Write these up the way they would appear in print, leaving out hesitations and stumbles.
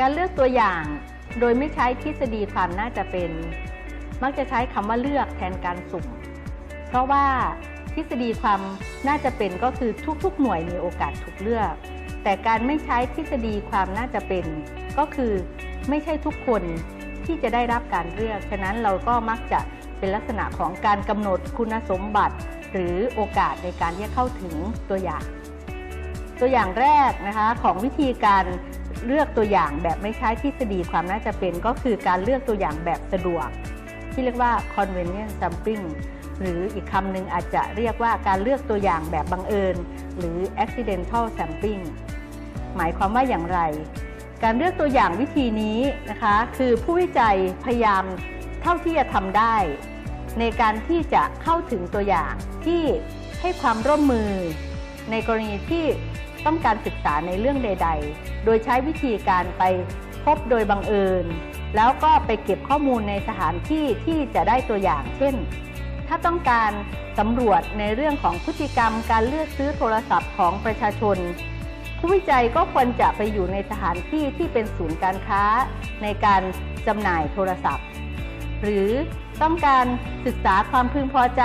การเลือกตัวอย่างโดยไม่ใช้ทฤษฎีความน่าจะเป็นมักจะใช้คำว่าเลือกแทนการสุ่มเพราะว่าทฤษฎีความน่าจะเป็นก็คือทุกๆหน่วยมีโอกาสถูกเลือกแต่การไม่ใช้ทฤษฎีความน่าจะเป็นก็คือไม่ใช่ทุกคนที่จะได้รับการเลือกฉะนั้นเราก็มักจะเป็นลักษณะของการกำหนดคุณสมบัติหรือโอกาสในการที่จะเข้าถึงตัวอย่างแรกนะคะของวิธีการเลือกตัวอย่างแบบไม่ใช้ทฤษฎีความน่าจะเป็นก็คือการเลือกตัวอย่างแบบสะดวกที่เรียกว่า convenient sampling หรืออีกคำหนึ่งอาจจะเรียกว่าการเลือกตัวอย่างแบบบังเอิญหรือ accidental sampling หมายความว่าอย่างไรการเลือกตัวอย่างวิธีนี้นะคะคือผู้วิจัยพยายามเท่าที่จะทำได้ในการที่จะเข้าถึงตัวอย่างที่ให้ความร่วมมือในกรณีที่ต้องการศึกษาในเรื่องใดๆโดยใช้วิธีการไปพบโดยบังเอิญแล้วก็ไปเก็บข้อมูลในสถานที่ที่จะได้ตัวอย่างเช่นถ้าต้องการสำรวจในเรื่องของพฤติกรรมการเลือกซื้อโทรศัพท์ของประชาชนผู้วิจัยก็ควรจะไปอยู่ในสถานที่ที่เป็นศูนย์การค้าในการจำหน่ายโทรศัพท์หรือต้องการศึกษาความพึงพอใจ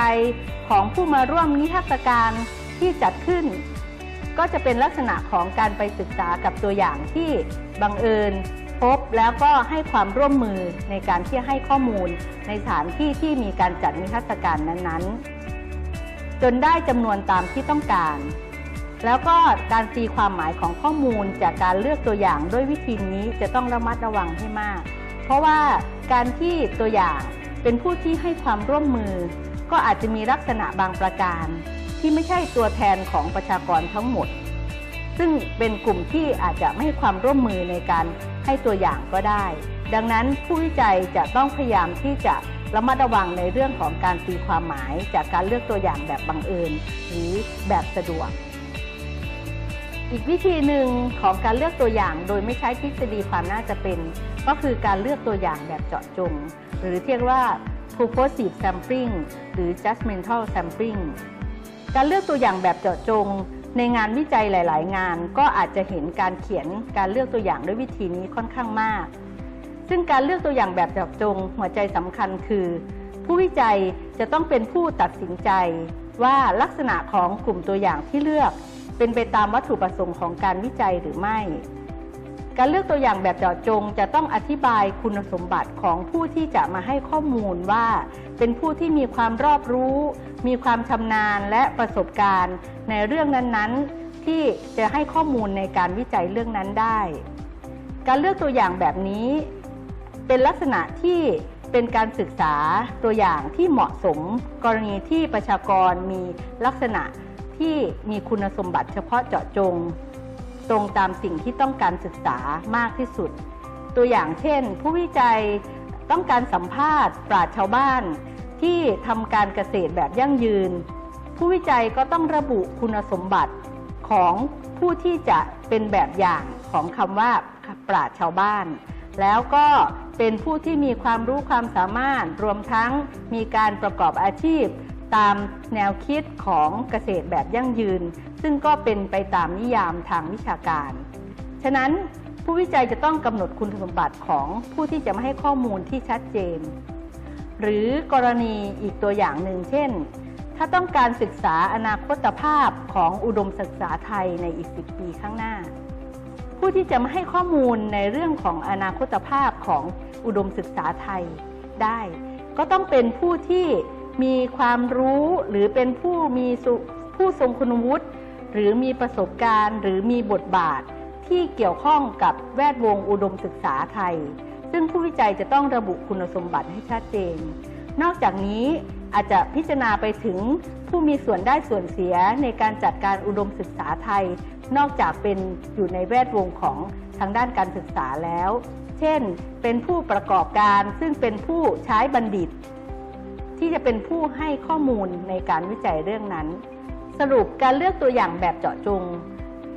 ของผู้มาร่วมนิทรรศการที่จัดขึ้นก็จะเป็นลักษณะของการไปศึกษากับตัวอย่างที่บังเอิญพบแล้วก็ให้ความร่วมมือในการที่ให้ข้อมูลในสถานที่ที่มีการจัดนิทรรศการนั้นๆจนได้จำนวนตามที่ต้องการแล้วก็การตีความหมายของข้อมูลจากการเลือกตัวอย่างด้วยวิธีนี้จะต้องระมัดระวังให้มากเพราะว่าการที่ตัวอย่างเป็นผู้ที่ให้ความร่วมมือก็อาจจะมีลักษณะบางประการที่ไม่ใช่ตัวแทนของประชากรทั้งหมดซึ่งเป็นกลุ่มที่อาจจะไม่ให้ความร่วมมือในการให้ตัวอย่างก็ได้ดังนั้นผู้วิจัยจะต้องพยายามที่จะระมัดระวังในเรื่องของการตีความหมายจากการเลือกตัวอย่างแบบบังเอิญหรือแบบสะดวกอีกวิธีหนึ่งของการเลือกตัวอย่างโดยไม่ใช้ทฤษฎีความน่าจะเป็นก็คือการเลือกตัวอย่างแบบเจาะจงหรือเรียกว่า purposive sampling หรือ judgmental sampling การเลือกตัวอย่างแบบเจาะจงในงานวิจัยหลายๆงานก็อาจจะเห็นการเขียนการเลือกตัวอย่างด้วยวิธีนี้ค่อนข้างมากซึ่งการเลือกตัวอย่างแบบเจาะจงหัวใจสำคัญคือผู้วิจัยจะต้องเป็นผู้ตัดสินใจว่าลักษณะของกลุ่มตัวอย่างที่เลือกเป็นไปตามวัตถุประสงค์ของการวิจัยหรือไม่การเลือกตัวอย่างแบบเจาะจงจะต้องอธิบายคุณสมบัติของผู้ที่จะมาให้ข้อมูลว่าเป็นผู้ที่มีความรอบรู้มีความชำนาญและประสบการณ์ในเรื่องนั้นๆที่จะให้ข้อมูลในการวิจัยเรื่องนั้นได้การเลือกตัวอย่างแบบนี้เป็นลักษณะที่เป็นการศึกษาตัวอย่างที่เหมาะสมกรณีที่ประชากรมีลักษณะที่มีคุณสมบัติเฉพาะเจาะจงตรงตามสิ่งที่ต้องการศึกษามากที่สุดตัวอย่างเช่นผู้วิจัยต้องการสัมภาษณ์ปราชญ์ชาวบ้านที่ทำการเกษตรแบบยั่งยืนผู้วิจัยก็ต้องระบุคุณสมบัติของผู้ที่จะเป็นแบบอย่างของคำว่าปราชญ์ชาวบ้านแล้วก็เป็นผู้ที่มีความรู้ความสามารถรวมทั้งมีการประกอบอาชีพตามแนวคิดของเกษตรแบบยั่งยืนซึ่งก็เป็นไปตามนิยามทางวิชาการฉะนั้นผู้วิจัยจะต้องกำหนดคุณสมบัติของผู้ที่จะมาให้ข้อมูลที่ชัดเจนหรือกรณีอีกตัวอย่างหนึ่งเช่นถ้าต้องการศึกษาอนาคตภาพของอุดมศึกษาไทยในอีก10 ปีข้างหน้าผู้ที่จะมาให้ข้อมูลในเรื่องของอนาคตภาพของอุดมศึกษาไทยได้ก็ต้องเป็นผู้ที่มีความรู้หรือเป็นผู้ทรงคุณวุฒิหรือมีประสบการณ์หรือมีบทบาทที่เกี่ยวข้องกับแวดวงอุดมศึกษาไทยซึ่งผู้วิจัยจะต้องระบุคุณสมบัติให้ชัดเจนนอกจากนี้อาจจะพิจารณาไปถึงผู้มีส่วนได้ส่วนเสียในการจัดการอุดมศึกษาไทยนอกจากเป็นอยู่ในแวดวงของทางด้านการศึกษาแล้วเช่นเป็นผู้ประกอบการซึ่งเป็นผู้ใช้บัณฑิตที่จะเป็นผู้ให้ข้อมูลในการวิจัยเรื่องนั้นสรุปการเลือกตัวอย่างแบบเจาะจง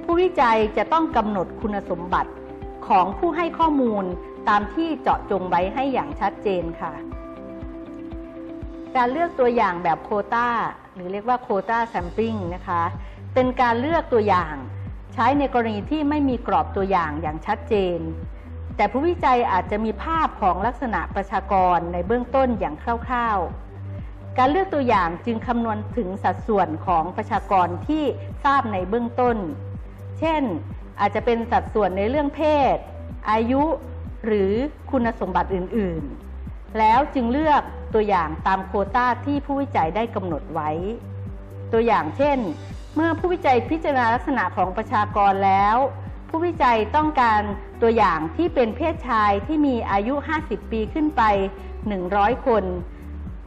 ผู้วิจัยจะต้องกำหนดคุณสมบัติของผู้ให้ข้อมูลตามที่เจาะจงไว้ให้อย่างชัดเจนค่ะการเลือกตัวอย่างแบบโควต้าหรือเรียกว่าโควต้าแซมปลิ้งนะคะเป็นการเลือกตัวอย่างใช้ในกรณีที่ไม่มีกรอบตัวอย่างอย่างชัดเจน แต่ผู้วิจัยอาจจะมีภาพของลักษณะประชากรในเบื้องต้นอย่างคร่าวๆการเลือกตัวอย่างจึงคำนวณถึงสัดส่วนของประชากรที่ทราบในเบื้องต้นเช่นอาจจะเป็นสัดส่วนในเรื่องเพศอายุหรือคุณสมบัติอื่นๆแล้วจึงเลือกตัวอย่างตามโควต้าที่ผู้วิจัยได้กำหนดไว้ตัวอย่างเช่นเมื่อผู้วิจัยพิจารณาลักษณะของประชากรแล้วผู้วิจัยต้องการตัวอย่างที่เป็นเพศชายที่มีอายุ50 ปีขึ้นไป100 คน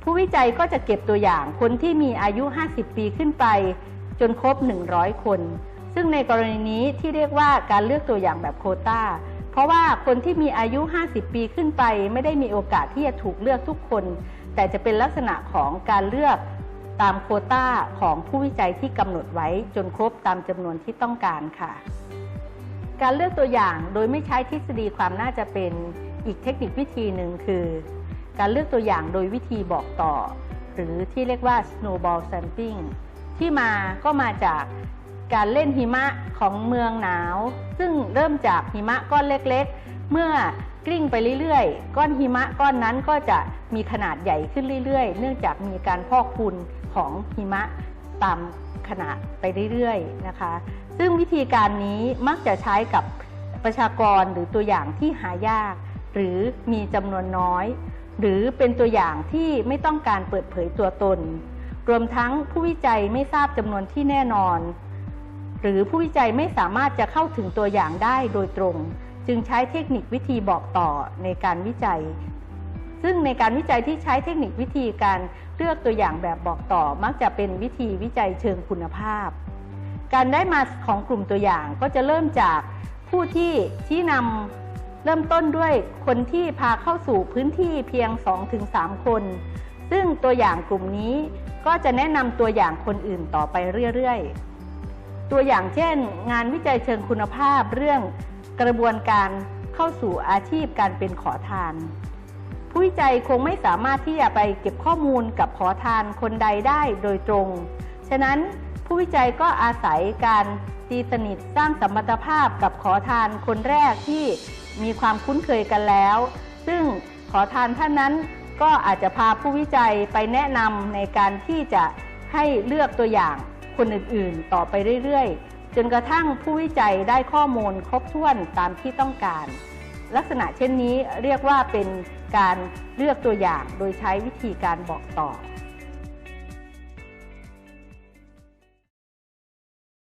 ผู้วิจัยก็จะเก็บตัวอย่างคนที่มีอายุ50 ปีขึ้นไปจนครบ100 คนซึ่งในกรณีนี้ที่เรียกว่าการเลือกตัวอย่างแบบโควต้าเพราะว่าคนที่มีอายุ50 ปีขึ้นไปไม่ได้มีโอกาสที่จะถูกเลือกทุกคนแต่จะเป็นลักษณะของการเลือกตามโควต้าของผู้วิจัยที่กำหนดไว้จนครบตามจำนวนที่ต้องการค่ะการเลือกตัวอย่างโดยไม่ใช้ทฤษฎีความน่าจะเป็นอีกเทคนิควิธีหนึ่งคือการเลือกตัวอย่างโดยวิธีบอกต่อหรือที่เรียกว่า snowball sampling ที่มาจากการเล่นหิมะของเมืองหนาวซึ่งเริ่มจากหิมะก้อนเล็กๆเมื่อกลิ้งไปเรื่อยๆก้อนหิมะก้อนนั้นก็จะมีขนาดใหญ่ขึ้นเรื่อยๆเนื่องจากมีการพอกพูนของหิมะตามขนาดไปเรื่อยๆนะคะซึ่งวิธีการนี้มักจะใช้กับประชากรหรือตัวอย่างที่หายากหรือมีจำนวนน้อยหรือเป็นตัวอย่างที่ไม่ต้องการเปิดเผยตัวตนรวมทั้งผู้วิจัยไม่ทราบจำนวนที่แน่นอนหรือผู้วิจัยไม่สามารถจะเข้าถึงตัวอย่างได้โดยตรงจึงใช้เทคนิควิธีบอกต่อในการวิจัยซึ่งในการวิจัยที่ใช้เทคนิควิธีการเลือกตัวอย่างแบบบอกต่อมักจะเป็นวิธีวิจัยเชิงคุณภาพการได้มาของกลุ่มตัวอย่างก็จะเริ่มจากผู้ที่ชี้นำเริ่มต้นด้วยคนที่พาเข้าสู่พื้นที่เพียง 2-3 คนซึ่งตัวอย่างกลุ่มนี้ก็จะแนะนำตัวอย่างคนอื่นต่อไปเรื่อยๆตัวอย่างเช่นงานวิจัยเชิงคุณภาพเรื่องกระบวนการเข้าสู่อาชีพการเป็นขอทานผู้วิจัยคงไม่สามารถที่จะไปเก็บข้อมูลกับขอทานคนใดได้โดยตรงฉะนั้นผู้วิจัยก็อาศัยการตีสนิทสร้างสัมพันธภาพกับขอทานคนแรกที่มีความคุ้นเคยกันแล้วซึ่งขอทานท่านนั้นก็อาจจะพาผู้วิจัยไปแนะนำในการที่จะให้เลือกตัวอย่างคนอื่นๆต่อไปเรื่อยๆจนกระทั่งผู้วิจัยได้ข้อมูลครบถ้วนตามที่ต้องการลักษณะเช่นนี้เรียกว่าเป็นการเลือกตัวอย่างโดยใช้วิธีการบอกต่อ